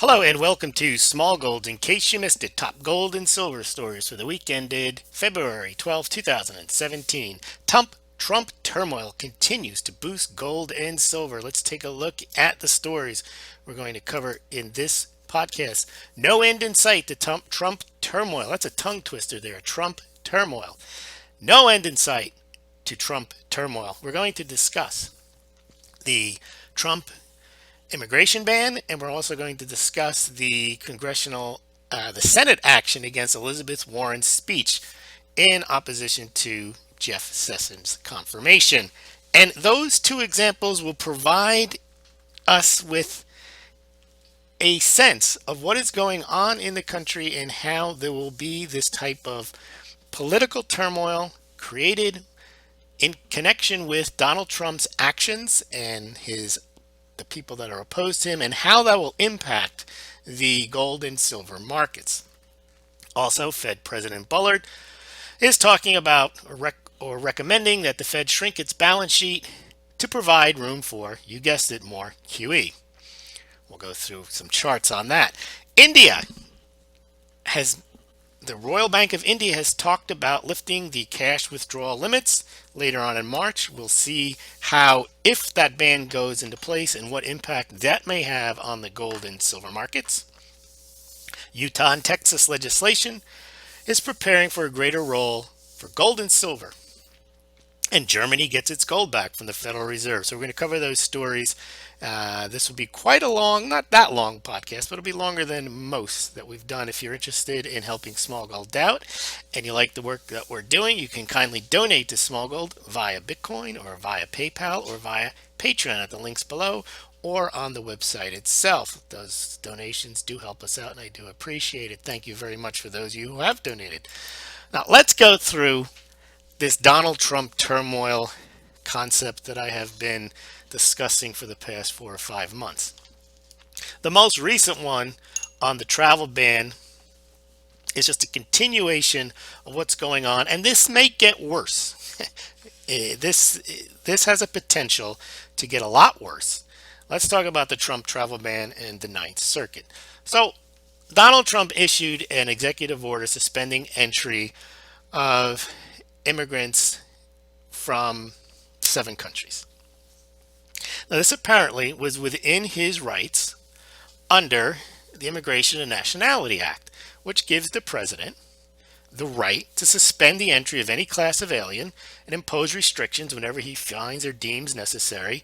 Hello and welcome to Smaulgld. In case you missed it, top gold and silver stories for the week ended February 12, 2017. Trump turmoil continues to boost gold and silver. Let's take a look at the stories we're going to cover in this podcast. No end in sight to Trump turmoil. That's a tongue twister there. Trump turmoil. No end in sight to Trump turmoil. We're going to discuss the Trump immigration ban, and we're also going to discuss the the Senate action against Elizabeth Warren's speech in opposition to Jeff Sessions' confirmation. And those two examples will provide us with a sense of what is going on in the country and how there will be this type of political turmoil created in connection with Donald Trump's actions and the people that are opposed to him, and how that will impact the gold and silver markets. Also, Fed President Bullard is talking about or recommending that the Fed shrink its balance sheet to provide room for, you guessed it, more QE. We'll go through some charts on that. The Royal Bank of India has talked about lifting the cash withdrawal limits later on in March. We'll see how, if that ban goes into place, and what impact that may have on the gold and silver markets. Utah and Texas legislation is preparing for a greater role for gold and silver. And Germany gets its gold back from the Federal Reserve. So we're going to cover those stories. This will be quite a long, not that long podcast, but it'll be longer than most that we've done. If you're interested in helping Smaulgld out and you like the work that we're doing, you can kindly donate to Smaulgld via Bitcoin or via PayPal or via Patreon at the links below or on the website itself. Those donations do help us out, and I do appreciate it. Thank you very much for those of you who have donated. Now let's go through this Donald Trump turmoil concept that I have been discussing for the past 4 or 5 months. The most recent one on the travel ban is just a continuation of what's going on, and this may get worse. This has a potential to get a lot worse. Let's talk about the Trump travel ban and the Ninth Circuit. So Donald Trump issued an executive order suspending entry of immigrants from 7 countries. Now, this apparently was within his rights under the Immigration and Nationality Act, which gives the president the right to suspend the entry of any class of alien and impose restrictions whenever he finds or deems necessary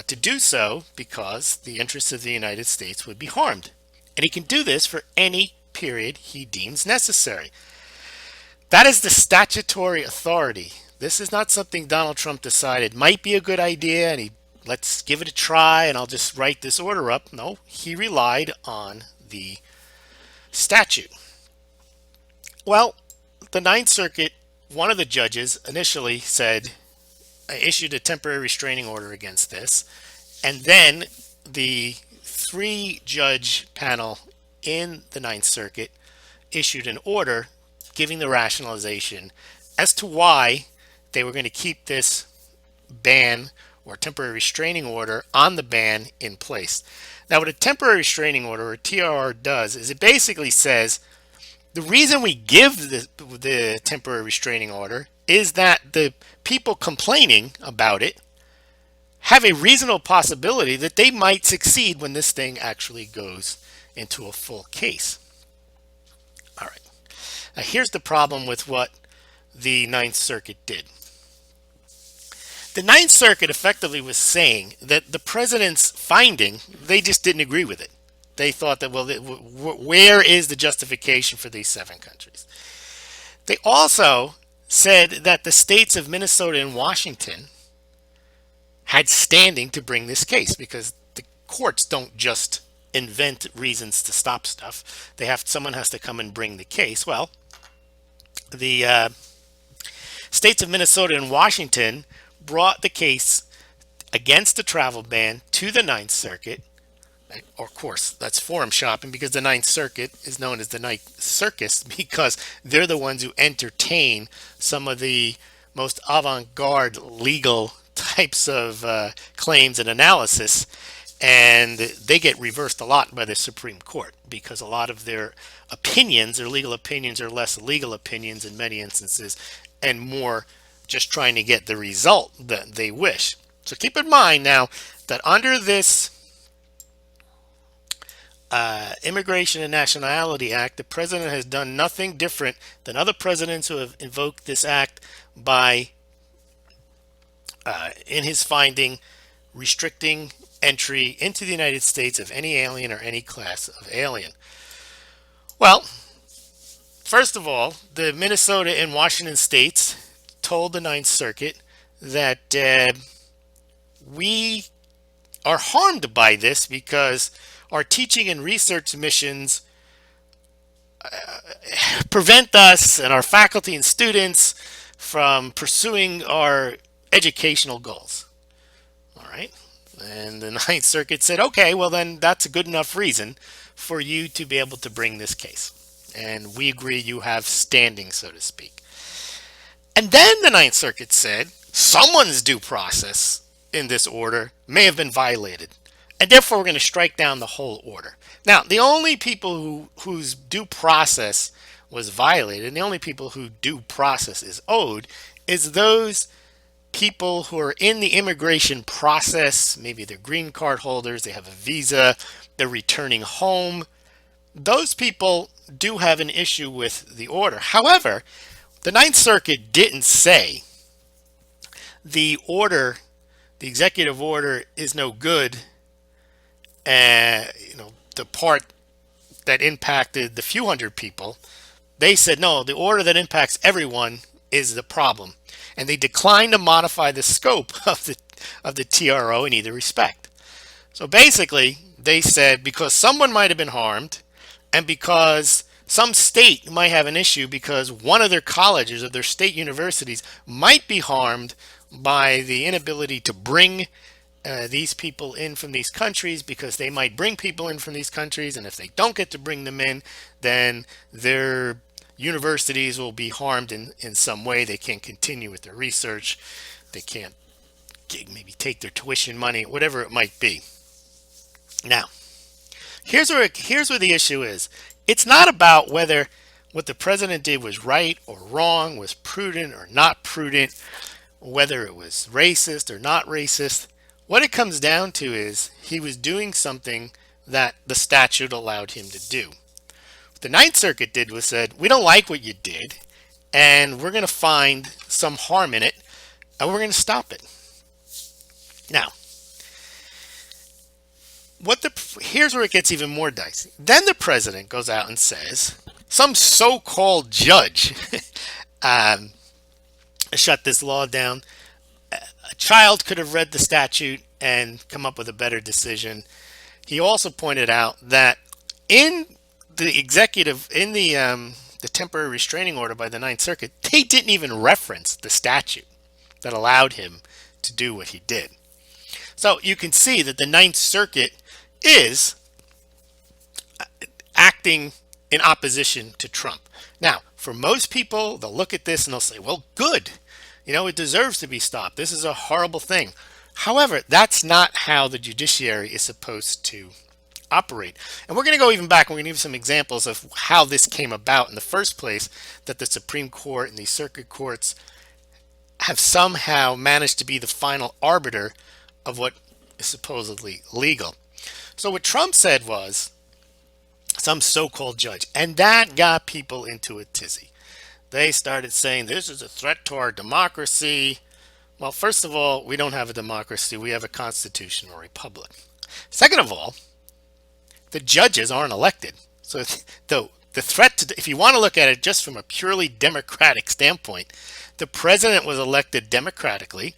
to do so, because the interests of the United States would be harmed. And he can do this for any period he deems necessary. That is the statutory authority. This is not something Donald Trump decided might be a good idea and let's give it a try and I'll just write this order up. No, he relied on the statute. Well, the Ninth Circuit, one of the judges initially issued a temporary restraining order against this, and then the 3-judge panel in the Ninth Circuit issued an order giving the rationalization as to why they were going to keep this ban or temporary restraining order on the ban in place. Now, what a temporary restraining order, or TRR, does is it basically says the reason we give the temporary restraining order is that the people complaining about it have a reasonable possibility that they might succeed when this thing actually goes into a full case. All right. Now, here's the problem with what the Ninth Circuit did. The Ninth Circuit effectively was saying that the president's finding, they just didn't agree with it. They thought that, well, where is the justification for these 7 countries? They also said that the states of Minnesota and Washington had standing to bring this case, because the courts don't just invent reasons to stop stuff. Someone has to come and bring the case. Well, the states of Minnesota and Washington brought the case against the travel ban to the Ninth Circuit. Of course, that's forum shopping, because the Ninth Circuit is known as the Ninth Circus because they're the ones who entertain some of the most avant-garde legal types of claims and analysis. and they get reversed a lot by the Supreme Court because a lot of their opinions, their legal opinions, are less legal opinions in many instances and more just trying to get the result that they wish. So keep in mind now that under this Immigration and Nationality Act, the president has done nothing different than other presidents who have invoked this act by, in his finding, restricting entry into the United States of any alien or any class of alien. Well, first of all, the Minnesota and Washington states told the Ninth Circuit that we are harmed by this because our teaching and research missions prevent us and our faculty and students from pursuing our educational goals. All right. And the Ninth Circuit said, okay, well then that's a good enough reason for you to be able to bring this case. And we agree you have standing, so to speak. And then the Ninth Circuit said someone's due process in this order may have been violated, and therefore we're going to strike down the whole order. Now, the only people whose due process was violated, and the only people who due process is owed, is those people who are in the immigration process. Maybe they're green card holders, they have a visa, they're returning home. Those people do have an issue with the order. However, the Ninth Circuit didn't say the order, the executive order, is no good. The part that impacted the few hundred people, they said no, the order that impacts everyone is the problem, and they declined to modify the scope of the TRO in either respect. So basically, they said because someone might have been harmed, and because some state might have an issue because one of their colleges or their state universities might be harmed by the inability to bring these people in from these countries, because they might bring people in from these countries, and if they don't get to bring them in, then their universities will be harmed in some way. They can't continue with their research. They can't maybe take their tuition money, whatever it might be. Now, here's where the issue is. It's not about whether what the president did was right or wrong, was prudent or not prudent, whether it was racist or not racist. What it comes down to is he was doing something that the statute allowed him to do. What the Ninth Circuit did was said, we don't like what you did, and we're going to find some harm in it, and we're going to stop it. Now, here's where it gets even more dicey. Then the president goes out and says, some so-called judge shut this law down. A child could have read the statute and come up with a better decision. He also pointed out that in the executive, in the temporary restraining order by the Ninth Circuit, they didn't even reference the statute that allowed him to do what he did. So you can see that the Ninth Circuit is acting in opposition to Trump. Now, for most people, they'll look at this and they'll say, well, good. It deserves to be stopped. This is a horrible thing. However, that's not how the judiciary is supposed to operate. And we're going to go even back. We're going to give some examples of how this came about in the first place, that the Supreme Court and the circuit courts have somehow managed to be the final arbiter of what is supposedly legal. So what Trump said was some so-called judge, and that got people into a tizzy. They started saying this is a threat to our democracy. Well, first of all, we don't have a democracy. We have a constitutional republic. Second of all, the judges aren't elected. So the threat to, if you want to look at it just from a purely democratic standpoint, the president was elected democratically,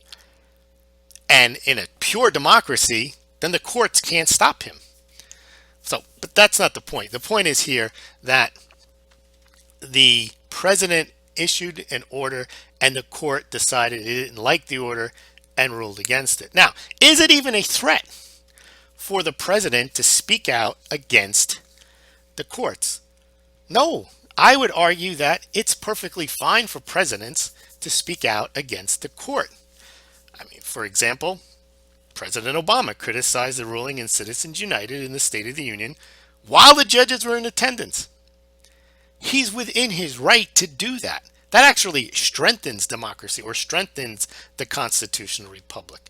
and in a pure democracy, then the courts can't stop him. So, but that's not the point. The point is here that the president issued an order and the court decided it didn't like the order and ruled against it. Now, is it even a threat for the president to speak out against the courts? No, I would argue that it's perfectly fine for presidents to speak out against the court. I mean, for example, President Obama criticized the ruling in Citizens United in the State of the Union while the judges were in attendance. He's within his right to do that. That actually strengthens democracy or strengthens the constitutional republic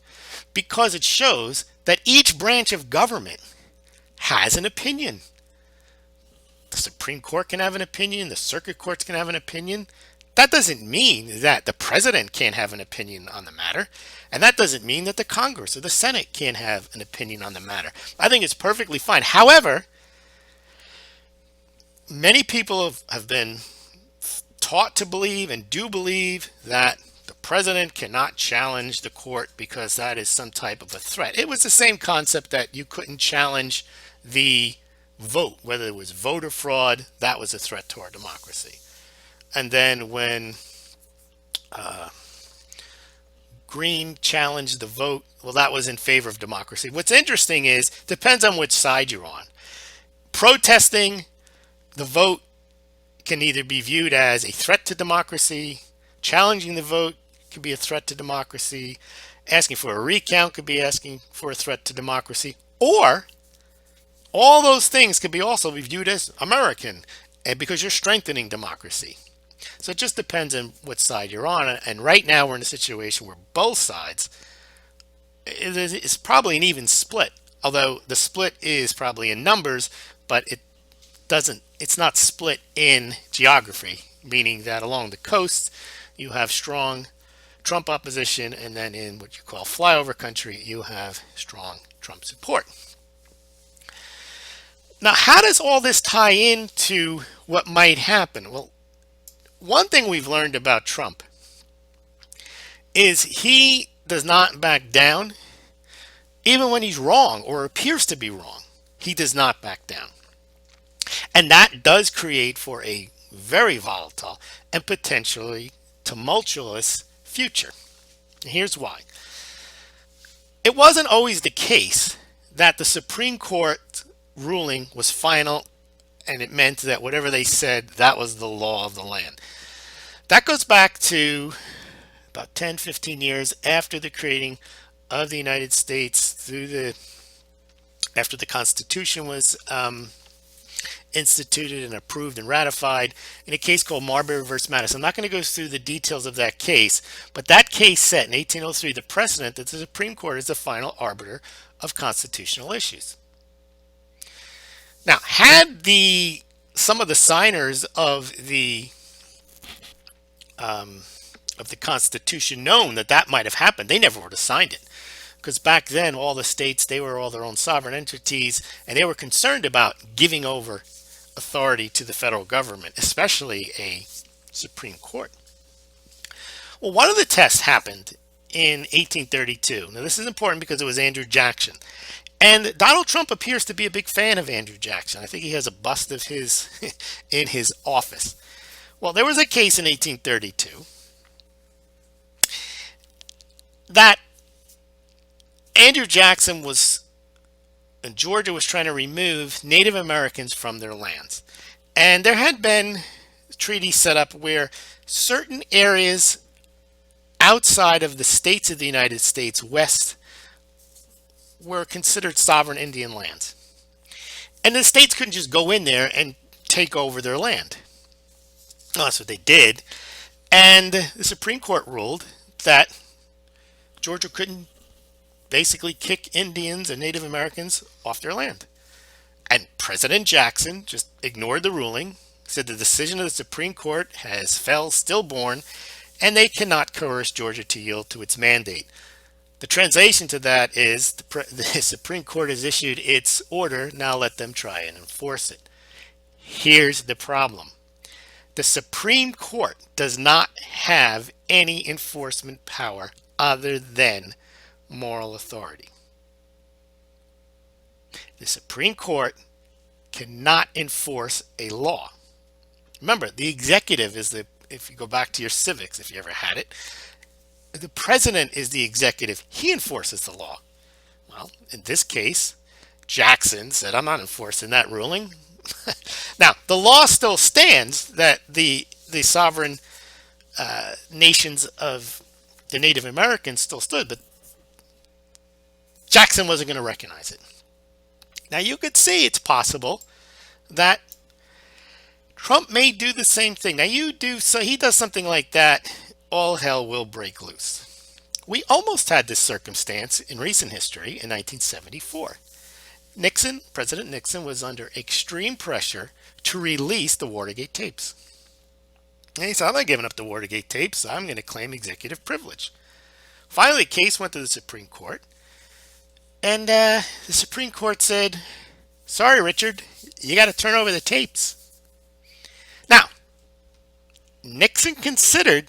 because it shows that each branch of government has an opinion. The Supreme Court can have an opinion, the circuit courts can have an opinion. That doesn't mean that the president can't have an opinion on the matter. And that doesn't mean that the Congress or the Senate can't have an opinion on the matter. I think it's perfectly fine. However, many people have been taught to believe and do believe that the president cannot challenge the court because that is some type of a threat. It was the same concept that you couldn't challenge the vote, whether it was voter fraud, that was a threat to our democracy. And then when Green challenged the vote, well, that was in favor of democracy. What's interesting is, depends on which side you're on. Protesting the vote can either be viewed as a threat to democracy, challenging the vote could be a threat to democracy, asking for a recount could be asking for a threat to democracy, or all those things could be also be viewed as American, and because you're strengthening democracy. So it just depends on what side you're on. And right now we're in a situation where both sides, it's probably an even split, although the split is probably in numbers, but it's not split in geography, meaning that along the coast you have strong Trump opposition, and then in what you call flyover country you have strong Trump support. Now, how does all this tie into what might happen? Well, one thing we've learned about Trump is he does not back down. Even when he's wrong or appears to be wrong, he does not back down. And that does create for a very volatile and potentially tumultuous future. And here's why. It wasn't always the case that the Supreme Court ruling was final and it meant that whatever they said, that was the law of the land. That goes back to about 10, 15 years after the creating of the United States, after the Constitution was instituted and approved and ratified, in a case called Marbury versus Madison. I'm not going to go through the details of that case, but that case set in 1803 the precedent that the Supreme Court is the final arbiter of constitutional issues. Now, had some of the signers of the Constitution known that might have happened, they never would have signed it. Because back then, all the states, they were all their own sovereign entities, and they were concerned about giving over authority to the federal government, especially a Supreme Court. Well, one of the tests happened in 1832. Now, this is important because it was Andrew Jackson. And Donald Trump appears to be a big fan of Andrew Jackson. I think he has a bust of his in his office. Well, there was a case in 1832 that Andrew Jackson and Georgia was trying to remove Native Americans from their lands. And there had been treaties set up where certain areas outside of the states of the United States west were considered sovereign Indian lands. And the states couldn't just go in there and take over their land. Well, that's what they did. And the Supreme Court ruled that Georgia couldn't basically kick Indians and Native Americans off their land. And President Jackson just ignored the ruling, said the decision of the Supreme Court has fell stillborn, and they cannot coerce Georgia to yield to its mandate. The translation to that is the Supreme Court has issued its order, now let them try and enforce it. Here's the problem. The Supreme Court does not have any enforcement power other than moral authority. The Supreme Court cannot enforce a law. Remember, the executive is if you go back to your civics, if you ever had it, the president is the executive. He enforces the law. Well, in this case, Jackson said, I'm not enforcing that ruling. Now, the law still stands that the sovereign nations of the Native Americans still stood, but Jackson wasn't going to recognize it. Now you could see it's possible that Trump may do the same thing. Now he does something like that, all hell will break loose. We almost had this circumstance in recent history in 1974. President Nixon was under extreme pressure to release the Watergate tapes. And he said, I'm not giving up the Watergate tapes. I'm going to claim executive privilege. Finally, the case went to the Supreme Court. And the Supreme Court said, sorry, Richard, you got to turn over the tapes. Now, Nixon considered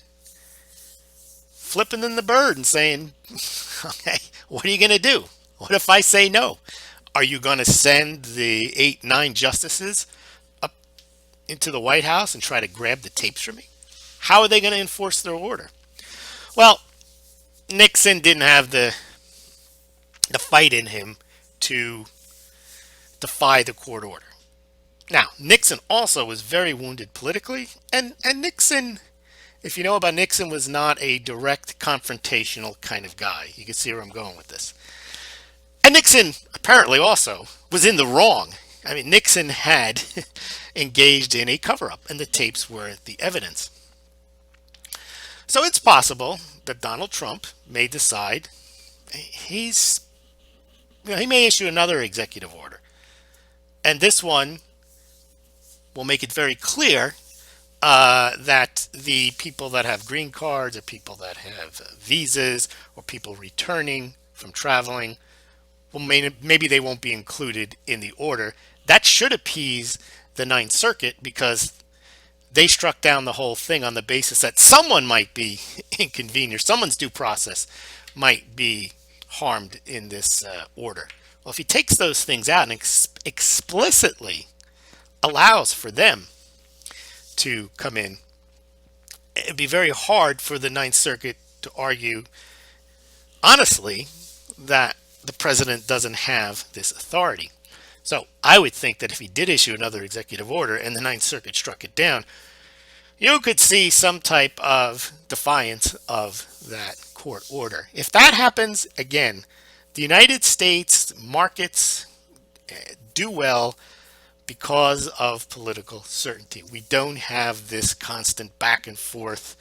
flipping in the bird and saying, okay, what are you going to do? What if I say no? Are you going to send the 8, 9 justices up into the White House and try to grab the tapes from me? How are they going to enforce their order? Well, Nixon didn't have the fight in him to defy the court order. Now, Nixon also was very wounded politically, and Nixon, if you know about Nixon, was not a direct confrontational kind of guy. You can see where I'm going with this. And Nixon apparently also was in the wrong. I mean, Nixon had engaged in a cover-up, and the tapes were the evidence. So it's possible that Donald Trump may decide he may issue another executive order. And this one will make it very clear that the people that have green cards or people that have visas or people returning from traveling, well, maybe they won't be included in the order. That should appease the Ninth Circuit because they struck down the whole thing on the basis that someone might be inconvenienced, someone's due process might be harmed in this order. Well, if he takes those things out and explicitly allows for them to come in, it'd be very hard for the Ninth Circuit to argue honestly that the president doesn't have this authority. So I would think that if he did issue another executive order and the Ninth Circuit struck it down, you could see some type of defiance of that court order. If that happens, again, the United States markets do well because of political certainty. We don't have this constant back and forth.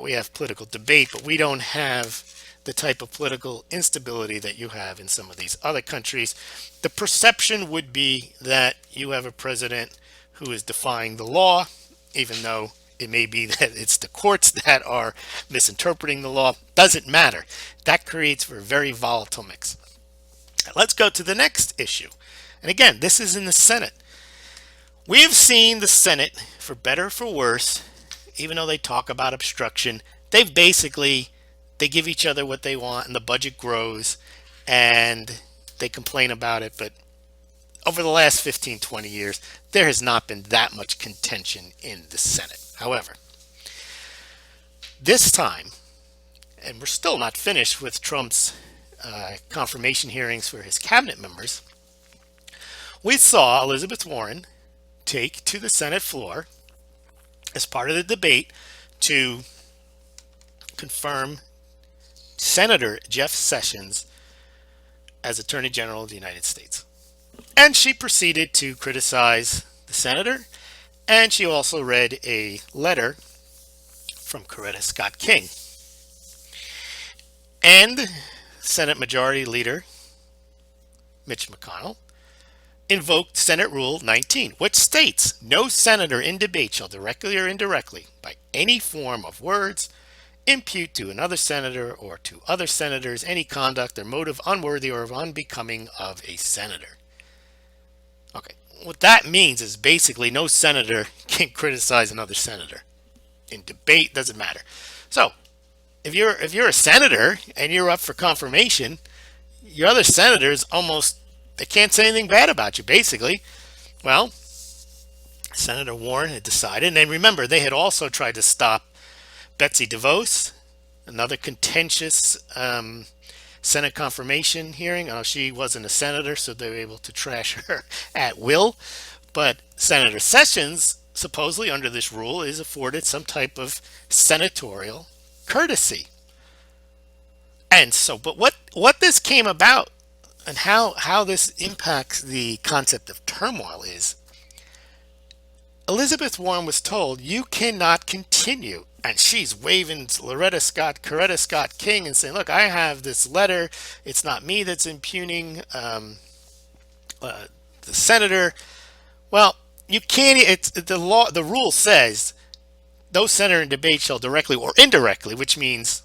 We have political debate, but we don't have the type of political instability that you have in some of these other countries. The perception would be that you have a president who is defying the law, even though it may be that it's the courts that are misinterpreting the law. Doesn't matter. That creates a very volatile mix. Let's go to the next issue. And again, this is in the Senate. We have seen the Senate, for better or for worse, even though they talk about obstruction, they give each other what they want and the budget grows and they complain about it. But over the last 15, 20 years, there has not been that much contention in the Senate. However, this time, and we're still not finished with Trump's confirmation hearings for his cabinet members, we saw Elizabeth Warren take to the Senate floor as part of the debate to confirm Senator Jeff Sessions as Attorney General of the United States. And she proceeded to criticize the senator, and she also read a letter from Coretta Scott King. And Senate Majority Leader Mitch McConnell invoked Senate Rule 19, which states, no senator in debate shall directly or indirectly, by any form of words, impute to another senator or to other senators any conduct or motive unworthy or unbecoming of a senator. Okay, what that means is basically no senator can criticize another senator. In debate, doesn't matter. So, if you're a senator and you're up for confirmation, your other senators they can't say anything bad about you, basically. Well, Senator Warren had decided, and remember, they had also tried to stop Betsy DeVos, another contentious Senate confirmation hearing. She wasn't a senator, so they were able to trash her at will. But Senator Sessions, supposedly under this rule, is afforded some type of senatorial courtesy. And so, but what this came about And how this impacts the concept of turmoil is Elizabeth Warren was told you cannot continue. And she's waving Coretta Scott King and saying, look, I have this letter. It's not me that's impugning the senator. Well, you can't, it's the law, the rule says no senator in debate shall directly or indirectly, which means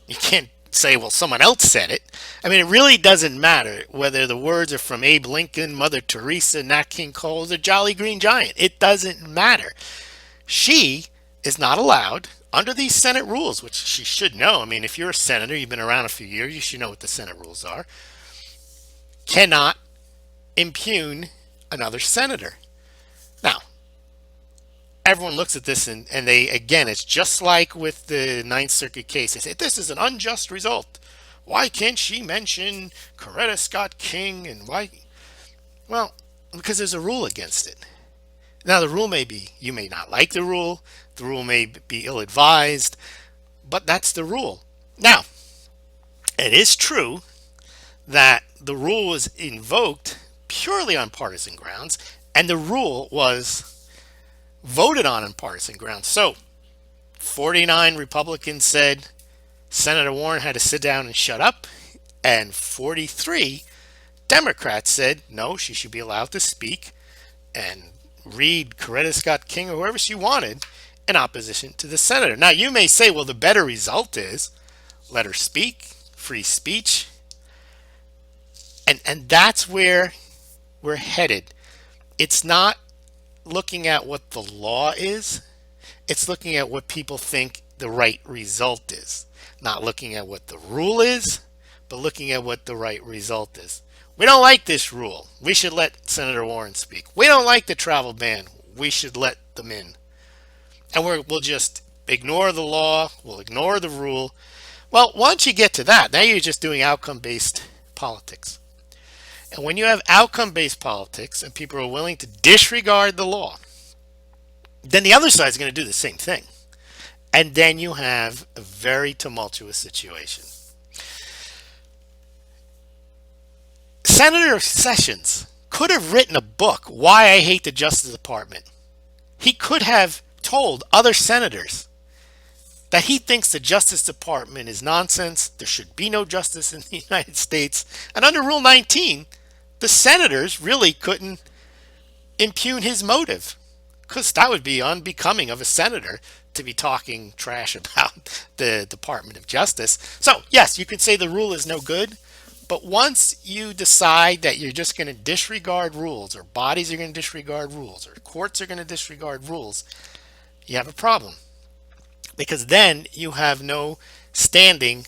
you can't say, well, someone else said it. I mean, it really doesn't matter whether the words are from Abe Lincoln, Mother Teresa, Nat King Cole, or Jolly Green Giant. It doesn't matter. She is not allowed, under these Senate rules, which she should know. I mean, if you're a senator, you've been around a few years, you should know what the Senate rules are, cannot impugn another senator. Now, everyone looks at this and they, again, it's just like with the Ninth Circuit case. They say, this is an unjust result. Why can't she mention Coretta Scott King and why? Well, because there's a rule against it. Now, the rule may be, you may not like the rule may be ill advised, but that's the rule. Now, it is true that the rule was invoked purely on partisan grounds, and the rule was voted on partisan grounds. So 49 Republicans said Senator Warren had to sit down and shut up, and 43 Democrats said no, she should be allowed to speak and read Coretta Scott King or whoever she wanted in opposition to the senator. Now, you may say, well, the better result is let her speak, free speech, and that's where we're headed. It's not looking at what the law is, it's looking at what people think the right result is. Not looking at what the rule is, but looking at what the right result is. We don't like this rule. We should let Senator Warren speak. We don't like the travel ban. We should let them in. And we'll just ignore the law. We'll ignore the rule. Well, once you get to that, now you're just doing outcome-based politics. And when you have outcome-based politics and people are willing to disregard the law, then the other side is going to do the same thing. And then you have a very tumultuous situation. Senator Sessions could have written a book, Why I Hate the Justice Department. He could have told other senators that he thinks the Justice Department is nonsense. There should be no justice in the United States. And under Rule 19, the senators really couldn't impugn his motive, because that would be unbecoming of a senator to be talking trash about the Department of Justice. So, yes, you could say the rule is no good, but once you decide that you're just going to disregard rules, or bodies are going to disregard rules, or courts are going to disregard rules, you have a problem. Because then you have no standing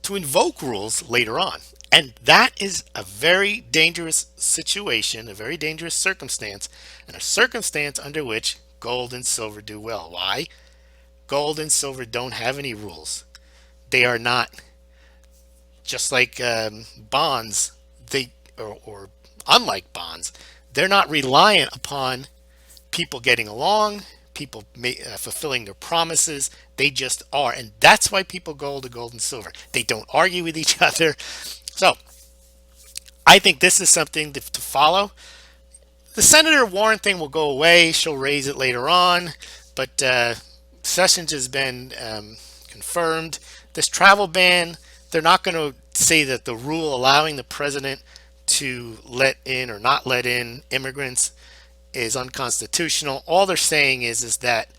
to invoke rules later on. And that is a very dangerous situation, a very dangerous circumstance, and a circumstance under which gold and silver do well. Why? Gold and silver don't have any rules. They are not, just like bonds, or unlike bonds, they're not reliant upon people getting along, people fulfilling their promises. They just are. And that's why people go to gold and silver. They don't argue with each other. So I think this is something to follow. The Senator Warren thing will go away. She'll raise it later on. But Sessions has been confirmed. This travel ban, they're not going to say that the rule allowing the president to let in or not let in immigrants is unconstitutional. All they're saying is that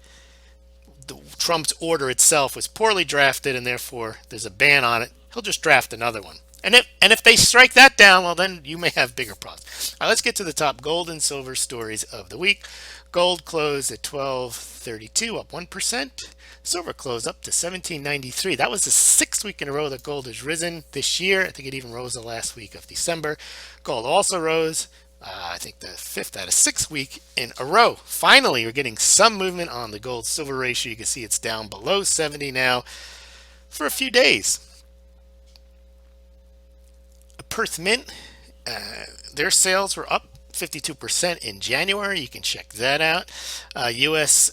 Trump's order itself was poorly drafted and therefore there's a ban on it. He'll just draft another one. And if they strike that down, well, then you may have bigger problems. All right, let's get to the top gold and silver stories of the week. Gold closed at 1232, up 1%. Silver closed up to 1793. That was the sixth week in a row that gold has risen this year. I think it even rose the last week of December. Gold also rose, I think the fifth out of 6 week in a row. Finally, we're getting some movement on the gold silver ratio. You can see it's down below 70 now for a few days. Perth Mint, their sales were up 52% in January. You can check that out. U.S.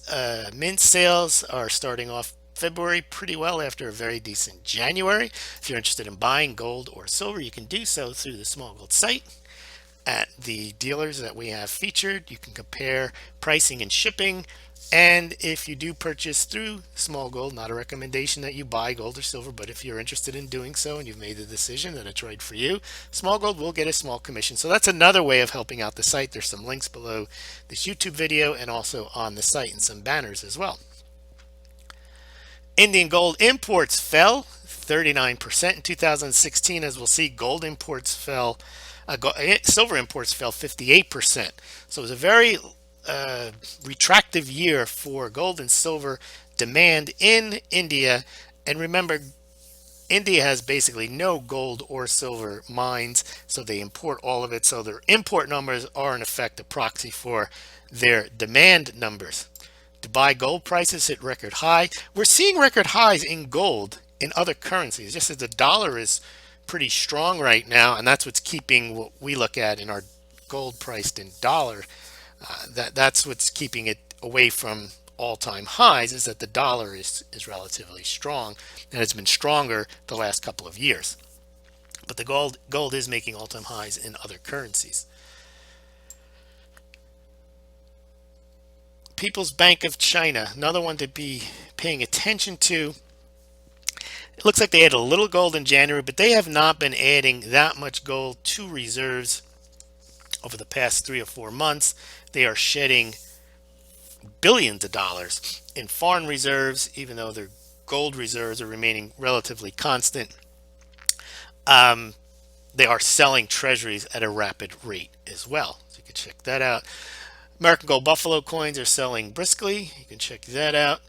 Mint sales are starting off February pretty well after a very decent January. If you're interested in buying gold or silver, you can do so through the Smaulgld site. At the dealers that we have featured, you can compare pricing and shipping. And if you do purchase through Smaulgld, not a recommendation that you buy gold or silver, but if you're interested in doing so and you've made the decision that it's right for you, Smaulgld will get a small commission. So that's another way of helping out the site. There's some links below this YouTube video and also on the site and some banners as well. Indian gold imports fell 39% in 2016. As we'll see, gold imports fell, silver imports fell 58%. So it was a very retractive year for gold and silver demand in India. And remember, India has basically no gold or silver mines, so they import all of it. So their import numbers are in effect a proxy for their demand numbers. Dubai gold prices hit record high. We're seeing record highs in gold in other currencies, just as the dollar is pretty strong right now, and that's what's keeping what we look at in our gold priced in dollar. That's what's keeping it away from all-time highs, is that the dollar is relatively strong, and it's been stronger the last couple of years. But the gold is making all-time highs in other currencies. People's Bank of China, another one to be paying attention to. It looks like they added a little gold in January, but they have not been adding that much gold to reserves over the past 3 or 4 months. They are shedding billions of dollars in foreign reserves, even though their gold reserves are remaining relatively constant. They are selling treasuries at a rapid rate as well. So you can check that out. American Gold Buffalo coins are selling briskly. You can check that out.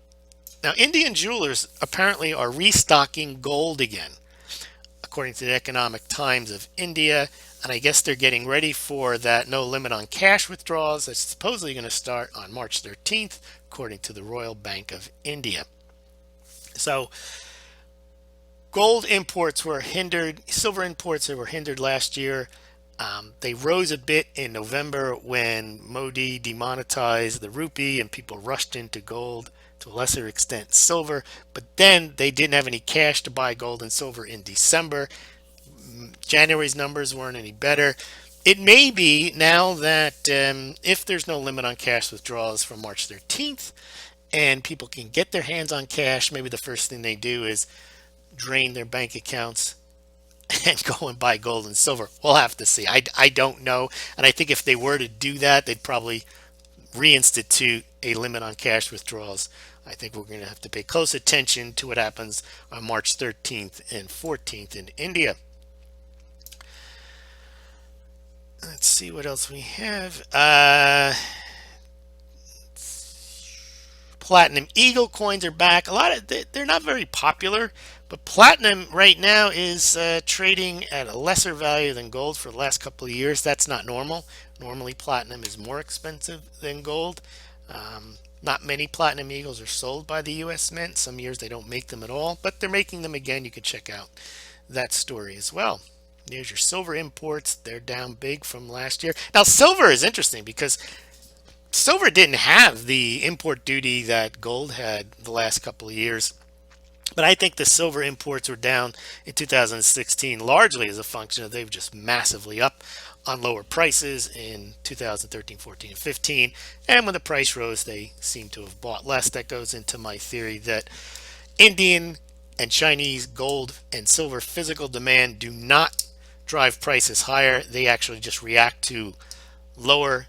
Now, Indian jewelers apparently are restocking gold again, according to the Economic Times of India. And I guess they're getting ready for that no limit on cash withdrawals that's supposedly going to start on March 13th, according to the Royal Bank of India. So gold imports were hindered. Silver imports were hindered last year. They rose a bit in November when Modi demonetized the rupee and people rushed into gold, to a lesser extent silver, but then they didn't have any cash to buy gold and silver in December. January's numbers weren't any better. It may be now that if there's no limit on cash withdrawals from March 13th and people can get their hands on cash, maybe the first thing they do is drain their bank accounts and go and buy gold and silver. We'll have to see. I don't know. And I think if they were to do that, they'd probably reinstitute a limit on cash withdrawals. I think we're going to have to pay close attention to what happens on March 13th and 14th in India. Let's see what else we have. Platinum Eagle coins are back. They're not very popular, but platinum right now is trading at a lesser value than gold for the last couple of years. That's not normal. Normally platinum is more expensive than gold. Not many platinum eagles are sold by the US Mint. Some years they don't make them at all, but they're making them again. You could check out that story as well. There's your silver imports. They're down big from last year. Now silver is interesting because silver didn't have the import duty that gold had the last couple of years. But I think the silver imports were down in 2016 largely as a function of they've just massively up on lower prices in 2013, 14, and 15. And when the price rose, they seem to have bought less. That goes into my theory that Indian and Chinese gold and silver physical demand do not drive prices higher. They actually just react to lower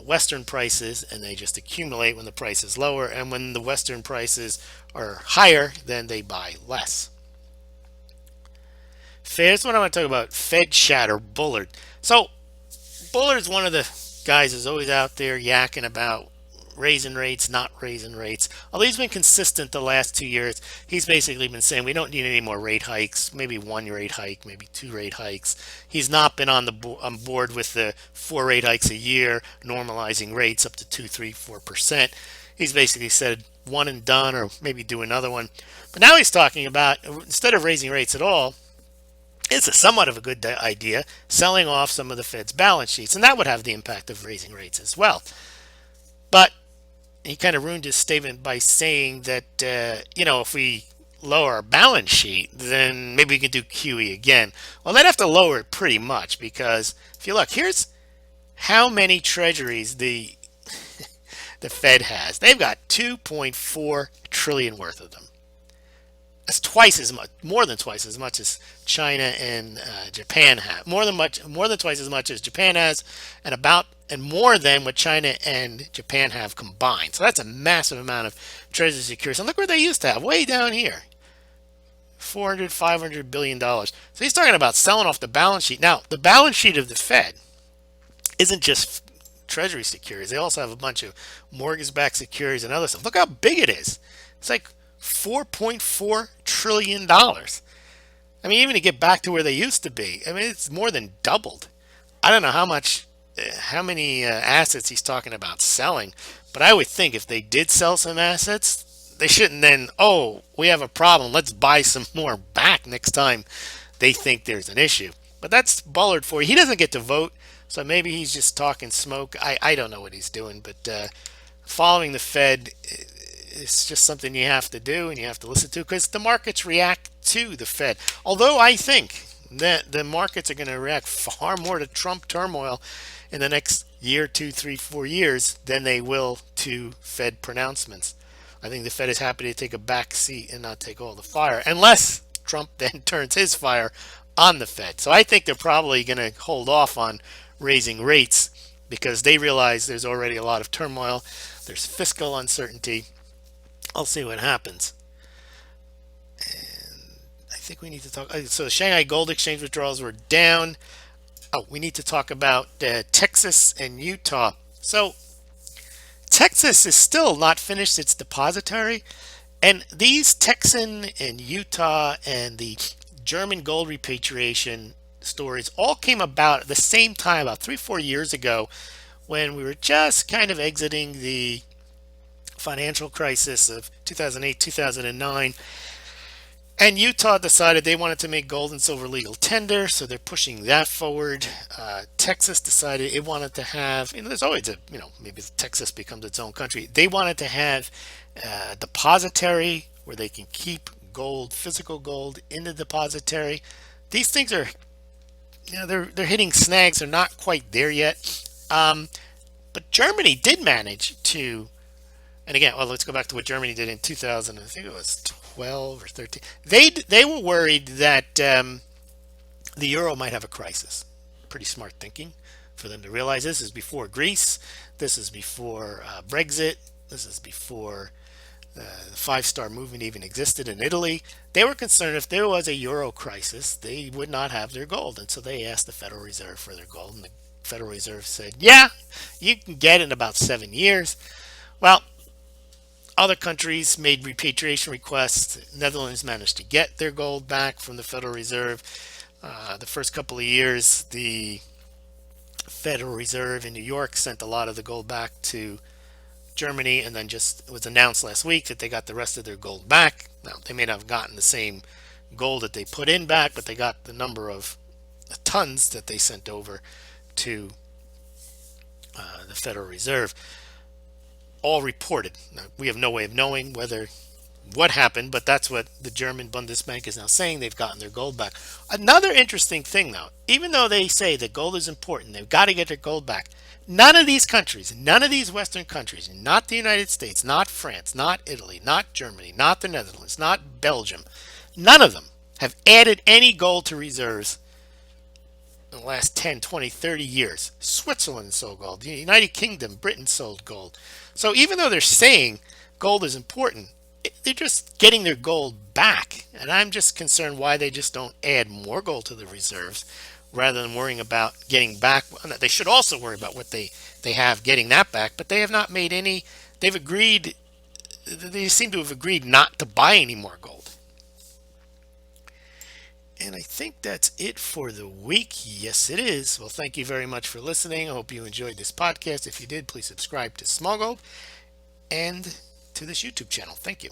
Western prices, and they just accumulate when the price is lower, and when the Western prices are higher, then they buy less. Here's what I want to talk about. Fed chatter. Bullard. So Bullard's one of the guys who's always out there yakking about raising rates, not raising rates. Although he's been consistent the last 2 years, he's basically been saying we don't need any more rate hikes, maybe 1 rate hike, maybe 2 rate hikes. He's not been on board with the 4 rate hikes a year, normalizing rates up to 2, 3, 4%. He's basically said one and done, or maybe do another one. But now he's talking about, instead of raising rates at all, it's somewhat of a good idea selling off some of the Fed's balance sheets, and that would have the impact of raising rates as well. But he kind of ruined his statement by saying that, if we lower our balance sheet, then maybe we can do QE again. Well, they'd have to lower it pretty much because if you look, here's how many treasuries the Fed has. They've got 2.4 trillion worth of them. That's twice as much, more than twice as much as China and Japan have. More than twice as much as Japan has, and more than what China and Japan have combined. So that's a massive amount of treasury securities. And look where they used to have, way down here, 400, 500 billion dollars. So he's talking about selling off the balance sheet. Now, the balance sheet of the Fed isn't just treasury securities. They also have a bunch of mortgage-backed securities and other stuff. Look how big it is. It's like $4.4 trillion. I mean, even to get back to where they used to be, I mean, it's more than doubled. I don't know how many assets he's talking about selling, but I would think if they did sell some assets, they shouldn't then, oh, we have a problem, let's buy some more back next time they think there's an issue. But that's Bullard for you. He doesn't get to vote, so maybe he's just talking smoke. I don't know what he's doing, but following the Fed is just something you have to do and you have to listen to because the markets react to the Fed. Although I think that the markets are going to react far more to Trump turmoil in the next year, 2, 3, 4 years than they will to Fed pronouncements. I think the Fed is happy to take a back seat and not take all the fire, unless Trump then turns his fire on the Fed. So I think they're probably going to hold off on raising rates because they realize there's already a lot of turmoil. There's fiscal uncertainty. I'll see what happens. And I think we need to talk. So the Shanghai Gold Exchange withdrawals were down. Oh, we need to talk about Texas and Utah. So Texas is still not finished its depository. And these Texan and Utah and the German gold repatriation stories all came about at the same time, about 3, 4 years ago, when we were just kind of exiting the financial crisis of 2008, 2009. And Utah decided they wanted to make gold and silver legal tender, so they're pushing that forward. Texas decided it wanted to have, there's always maybe Texas becomes its own country. They wanted to have a depository where they can keep gold, physical gold in the depository. These things are, they're hitting snags. They're not quite there yet. But Germany did manage to, and again, well, let's go back to what Germany did in 2000. I think it was 12 or 13. They were worried that the euro might have a crisis. Pretty smart thinking for them to realize this is before Greece. This is before Brexit. This is before the five-star movement even existed in Italy. They were concerned if there was a euro crisis, they would not have their gold. And so they asked the Federal Reserve for their gold. And the Federal Reserve said, yeah, you can get it in about 7 years. Well, other countries made repatriation requests. Netherlands managed to get their gold back from the Federal Reserve. The first couple of years, the Federal Reserve in New York sent a lot of the gold back to Germany, and then just it was announced last week that they got the rest of their gold back. Now, they may not have gotten the same gold that they put in back, but they got the number of tons that they sent over to the Federal Reserve. All reported. Now, we have no way of knowing what happened, but that's what the German Bundesbank is now saying. They've gotten their gold back. Another interesting thing, though, even though they say that gold is important, they've got to get their gold back. None of these countries, none of these Western countries, not the United States, not France, not Italy, not Germany, not the Netherlands, not Belgium, none of them have added any gold to reserves in the last 10, 20, 30 years. Switzerland sold gold. The United Kingdom, Britain sold gold. So even though they're saying gold is important, they're just getting their gold back. And I'm just concerned why they just don't add more gold to the reserves rather than worrying about getting back. They should also worry about what they have getting that back, but they have not made any. They seem to have agreed not to buy any more gold. And I think that's it for the week. Yes, it is. Well, thank you very much for listening. I hope you enjoyed this podcast. If you did, please subscribe to Smaulgld and to this YouTube channel. Thank you.